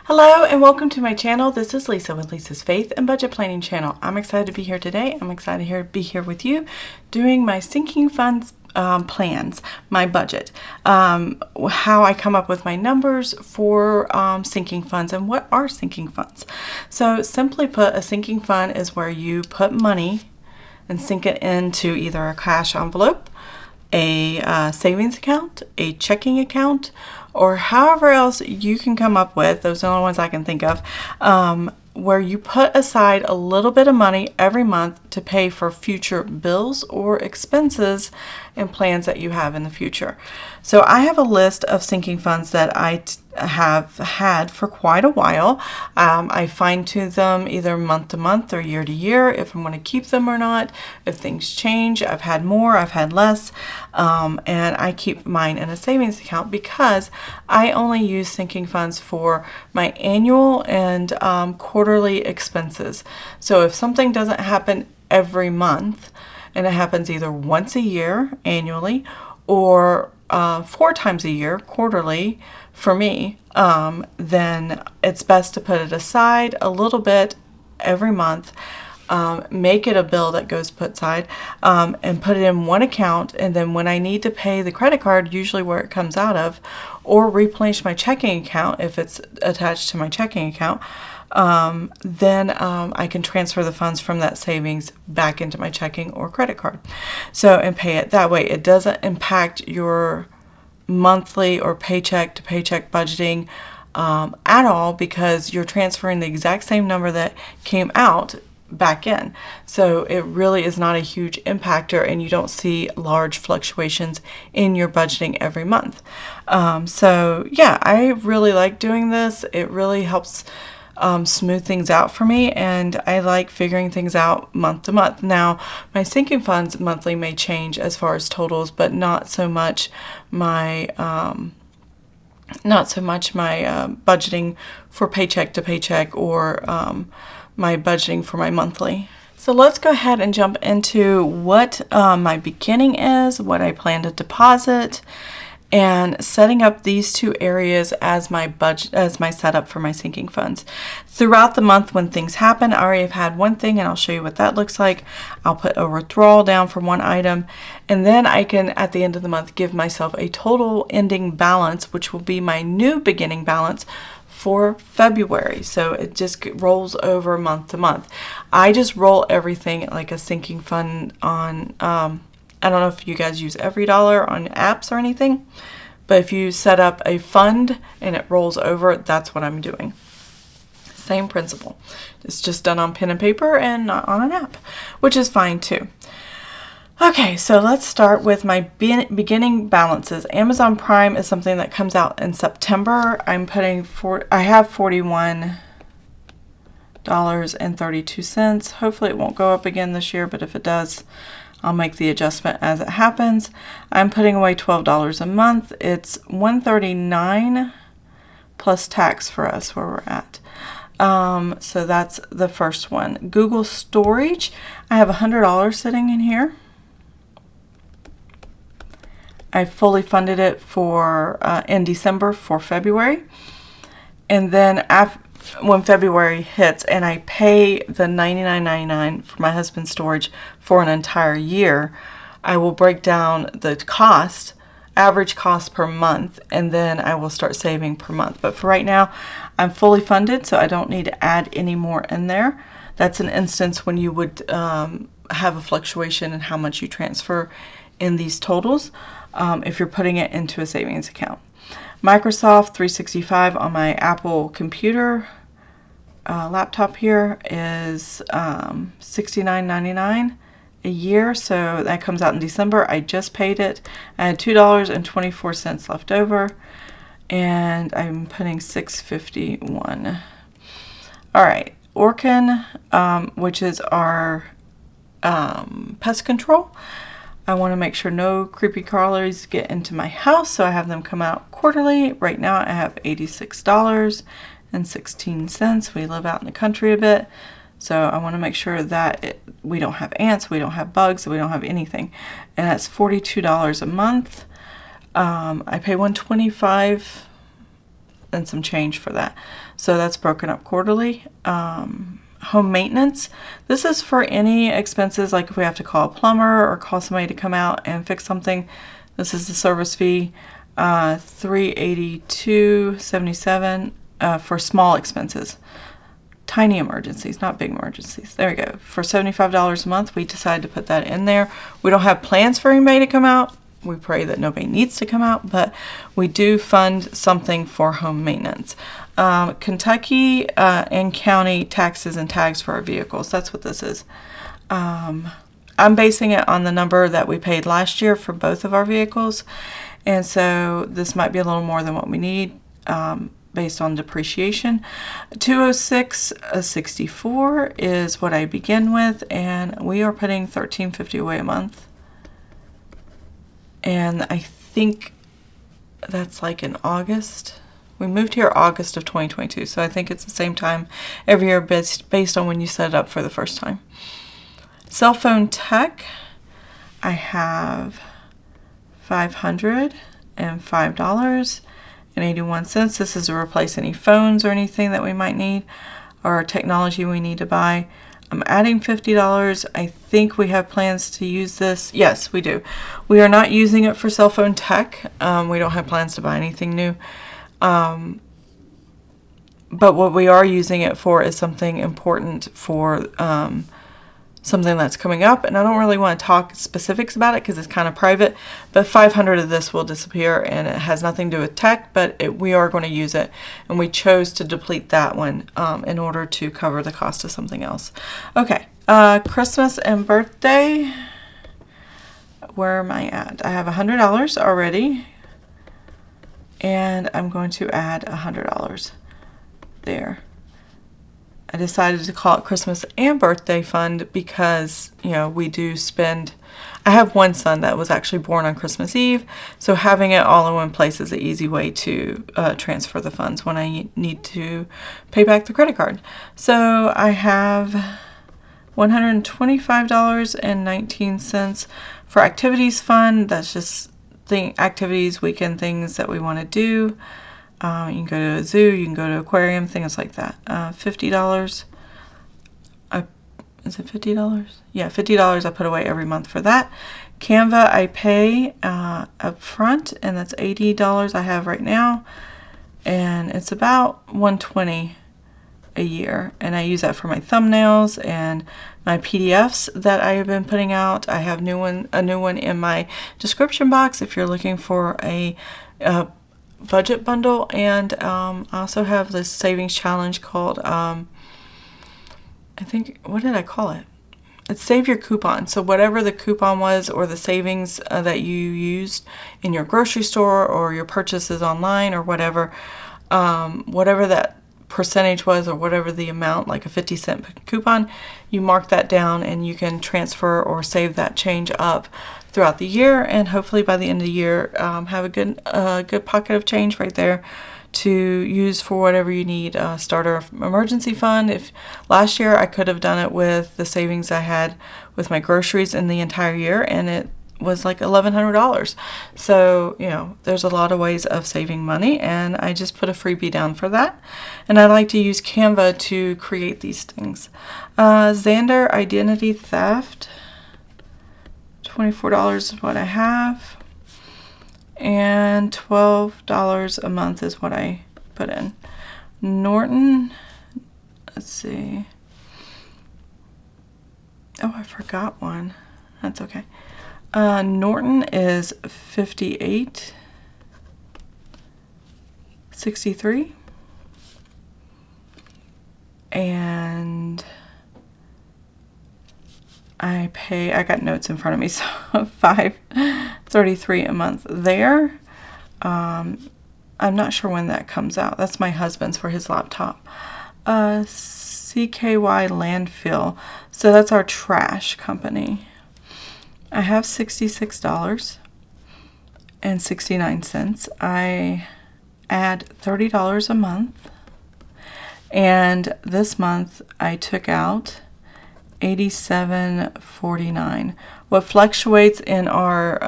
Hello and welcome to my channel. This is Lisa with Lisa's Faith and Budget Planning channel. I'm excited to be here today. I'm excited to be here with you doing my sinking funds plans, my budget, how I come up with my numbers for sinking funds and what are sinking funds. So simply put, a sinking fund is where you put money and sink it into either a cash envelope, a savings account, a checking account, or however else you can come up with. Those are the only ones I can think of, where you put aside a little bit of money every month to pay for future bills or expenses and plans that you have in the future. So I have a list of sinking funds that I have had for quite a while. I fine-tune them either month to month or year to year if I'm going to keep them or not. If things change, I've had more, I've had less, and I keep mine in a savings account because I only use sinking funds for my annual and quarterly expenses. So if something doesn't happen every month, and it happens either once a year annually or 4 times a year quarterly for me, then it's best to put it aside a little bit every month, make it a bill that goes put aside, and put it in one account. And then when I need to pay the credit card, usually where it comes out of, or replenish my checking account if it's attached to my checking account, then I can transfer the funds from that savings back into my checking or credit card. So, and pay it that way. It doesn't impact your monthly or paycheck to paycheck budgeting at all, because you're transferring the exact same number that came out back in. So it really is not a huge impactor, and you don't see large fluctuations in your budgeting every month. So yeah, I really like doing this. It really helps smooth things out for me, and I like figuring things out month to month. Now, my sinking funds monthly may change as far as totals, but not so much my budgeting for paycheck to paycheck, or my budgeting for my monthly. So let's go ahead and jump into what my beginning is, what I plan to deposit, and setting up these two areas as my budget, as my setup for my sinking funds. Throughout the month when things happen, I already have had one thing, and I'll show you what that looks like. I'll put a withdrawal down for one item, and then I can, at the end of the month, give myself a total ending balance, which will be my new beginning balance for February. So it just rolls over month to month. I just roll everything like a sinking fund on, I don't know if you guys use EveryDollar on apps or anything, but if you set up a fund and it rolls over, that's what I'm doing. Same principle. It's just done on pen and paper and not on an app, which is fine too. Okay, so let's start with my beginning balances. Amazon Prime is something that comes out in September. I have $41.32. Hopefully it won't go up again this year, but if it does, I'll make the adjustment as it happens. I'm putting away $12 a month. It's $139 plus tax for us where we're at. So that's the first one. Google storage, I have $100 sitting in here. I fully funded it for in December for February. And then when February hits and I pay the $99.99 for my husband's storage for an entire year, I will break down the cost, average cost per month, and then I will start saving per month. But for right now, I'm fully funded, so I don't need to add any more in there. That's an instance when you would have a fluctuation in how much you transfer in these totals if you're putting it into a savings account. Microsoft 365 on my Apple computer laptop here is $69.99 a year, so that comes out in December. I just paid it. I had $2.24 left over, and I'm putting $6.51. All right, Orkin, which is our pest control. I want to make sure no creepy crawlers get into my house, so I have them come out quarterly. Right now I have $86.16. We live out in the country a bit, so I want to make sure that we don't have ants, we don't have bugs, we don't have anything. And that's $42 a month. I pay $125 and some change for that. So that's broken up quarterly. Home maintenance. This is for any expenses, like if we have to call a plumber or call somebody to come out and fix something. This is the service fee, $382.77 for small expenses. Tiny emergencies, not big emergencies. There we go. For $75 a month, we decided to put that in there. We don't have plans for anybody to come out. We pray that nobody needs to come out, but we do fund something for home maintenance. Kentucky and county taxes and tags for our vehicles. That's what this is. I'm basing it on the number that we paid last year for both of our vehicles. And so this might be a little more than what we need based on depreciation. $206.64 is what I begin with, and we are putting $13.50 away a month. And I think that's like in August. We moved here August of 2022, so I think it's the same time every year based on when you set it up for the first time. Cell phone tech, I have $505.81. This is to replace any phones or anything that we might need, or technology we need to buy. I'm adding $50. I think we have plans to use this. Yes, we do. We are not using it for cell phone tech. We don't have plans to buy anything new. But what we are using it for is something important for something that's coming up. And I don't really want to talk specifics about it because it's kind of private. But 500 of this will disappear, and it has nothing to do with tech, but we are going to use it. And we chose to deplete that one in order to cover the cost of something else. Okay, Christmas and birthday. Where am I at? I have $100 already. And I'm going to add $100 there. I decided to call it Christmas and birthday fund because, you know, we do spend. I have one son that was actually born on Christmas Eve, so having it all in one place is an easy way to transfer the funds when I need to pay back the credit card. So I have $125.19 for activities fund. That's just activities, weekend things that we want to do. You can go to a zoo, you can go to an aquarium, things like that. $50. Is it $50? Yeah, $50 I put away every month for that. Canva I pay up front, and that's $80 I have right now. And it's about $120 a year. And I use that for my thumbnails and my PDFs that I have been putting out. I have a new one in my description box if you're looking for a budget bundle. And I also have this savings challenge called I think, what did I call it? It's Save Your Coupon. So whatever the coupon was, or the savings that you used in your grocery store or your purchases online or whatever, whatever that percentage was, or whatever the amount, like a 50-cent coupon, you mark that down and you can transfer or save that change up throughout the year, and hopefully by the end of the year have a good pocket of change right there to use for whatever you need. Start an emergency fund. If last year I could have done it with the savings I had with my groceries in the entire year, and it was like $1,100. So, you know, there's a lot of ways of saving money, and I just put a freebie down for that. And I like to use Canva to create these things. Xander identity theft, $24 is what I have. And $12 a month is what I put in. Norton, let's see. Oh, I forgot one. That's okay. Norton is $58.63. And I got notes in front of me, so $5.33 a month there. I'm not sure when that comes out. That's my husband's for his laptop. CKY Landfill. So that's our trash company. I have $66.69. I add $30 a month. And this month I took out $87.49. What fluctuates in our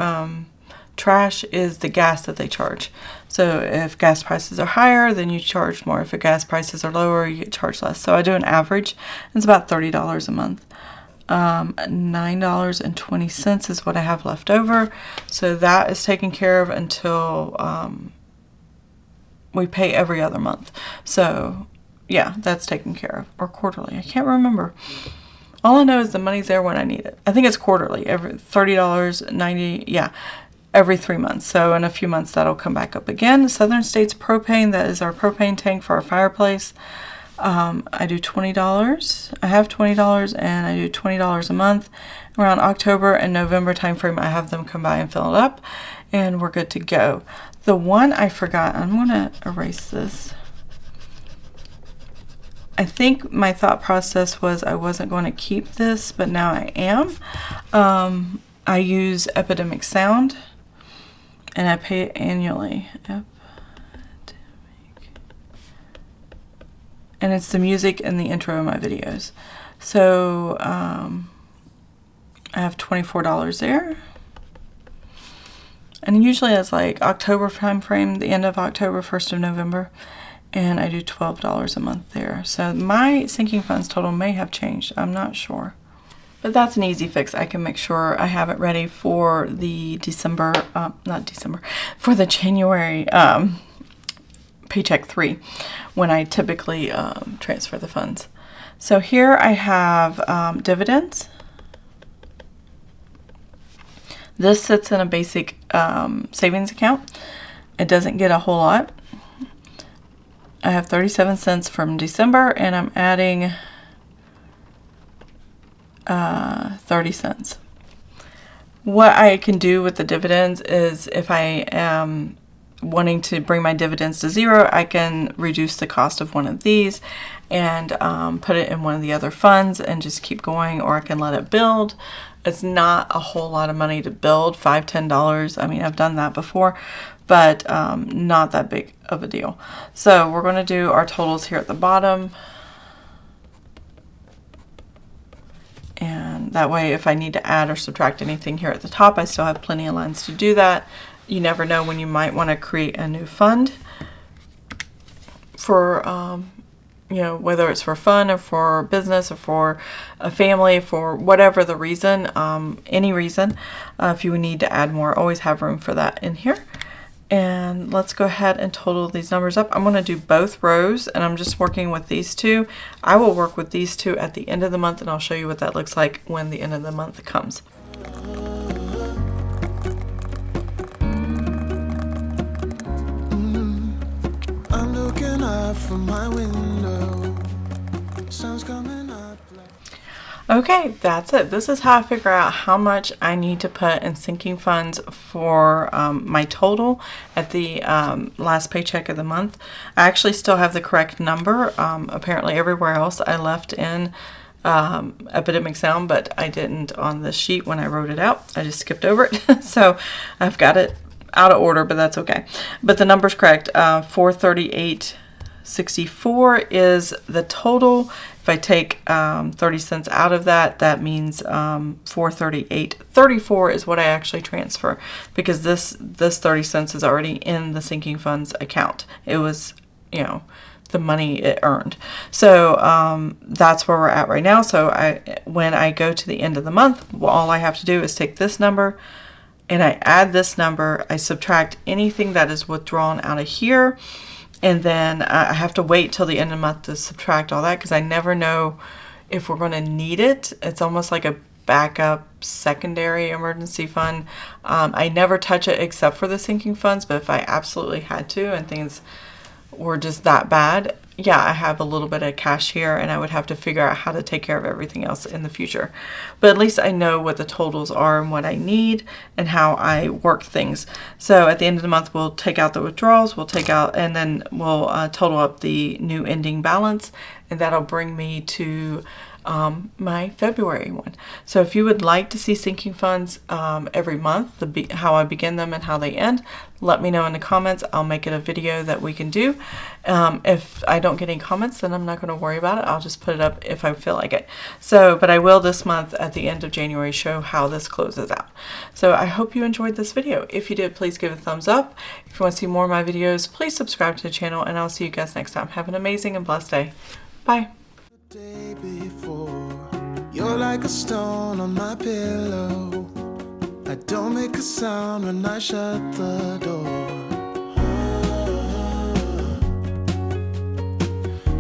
trash is the gas that they charge. So if gas prices are higher, then you charge more. If the gas prices are lower, you get charged less. So I do an average. It's about $30 a month. $9.20 is what I have left over. So that is taken care of until we pay every other month. So yeah, that's taken care of. Or quarterly. I can't remember. All I know is the money's there when I need it. I think it's quarterly. Every $30.90, yeah, every 3 months. So in a few months that'll come back up again. Southern States Propane, that is our propane tank for our fireplace. I do $20. I have $20 and I do $20 a month. Around October and November timeframe, I have them come by and fill it up, and we're good to go. The one I forgot, I'm going to erase this. I think my thought process was I wasn't going to keep this, but now I am. I use Epidemic Sound, and I pay it annually. And it's the music and the intro of my videos. So I have $24 there. And usually it's like October time frame, the end of October, 1st of November. And I do $12 a month there. So my sinking funds total may have changed. I'm not sure. But that's an easy fix. I can make sure I have it ready for the for the January paycheck 3 when I typically transfer the funds. So here I have dividends. This sits in a basic savings account. It doesn't get a whole lot. I have 37 cents from December, and I'm adding 30 cents. What I can do with the dividends is if I am wanting to bring my dividends to 0, I can reduce the cost of one of these and put it in one of the other funds and just keep going, or I can let it build. It's not a whole lot of money to build, $5, $10. I mean, I've done that before, but not that big of a deal. So we're going to do our totals here at the bottom. And that way, if I need to add or subtract anything here at the top, I still have plenty of lines to do that. You never know when you might want to create a new fund for, whether it's for fun or for business or for a family, for whatever the reason, any reason. If you need to add more, always have room for that in here. And let's go ahead and total these numbers up. I'm going to do both rows, and I'm just working with these two. I will work with these two at the end of the month, and I'll show you what that looks like when the end of the month comes. I'm looking out from my window. Sun's coming up. Okay, that's it. This is how I figure out how much I need to put in sinking funds for my total at the last paycheck of the month. I actually still have the correct number. Apparently everywhere else I left in Epidemic Sound, but I didn't on this sheet when I wrote it out. I just skipped over it. So I've got it out of order, but that's okay. But the number's correct. 438.64 is the total. If I take 30 cents out of that, that means 438.34 is what I actually transfer, because this 30 cents is already in the sinking funds account. It was, the money it earned. So that's where we're at right now. So when I go to the end of the month, all I have to do is take this number and I add this number. I subtract anything that is withdrawn out of here. And then I have to wait till the end of the month to subtract all that, because I never know if we're going to need it. It's almost like a backup secondary emergency fund. I never touch it except for the sinking funds, but if I absolutely had to and things were just that bad, yeah, I have a little bit of cash here, and I would have to figure out how to take care of everything else in the future. But at least I know what the totals are and what I need and how I work things. So at the end of the month, we'll take out the withdrawals, and then we'll total up the new ending balance, and that'll bring me to my February one. So if you would like to see sinking funds every month, how I begin them and how they end, let me know in the comments. I'll make it a video that we can do. If I don't get any comments, then I'm not going to worry about it. I'll just put it up if I feel like it. So, but I will this month at the end of January show how this closes out. So I hope you enjoyed this video. If you did, please give it a thumbs up. If you want to see more of my videos, please subscribe to the channel, and I'll see you guys next time. Have an amazing and blessed day. Bye. Day before, you're like a stone on my pillow. I don't make a sound when I shut the door.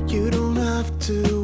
You don't have to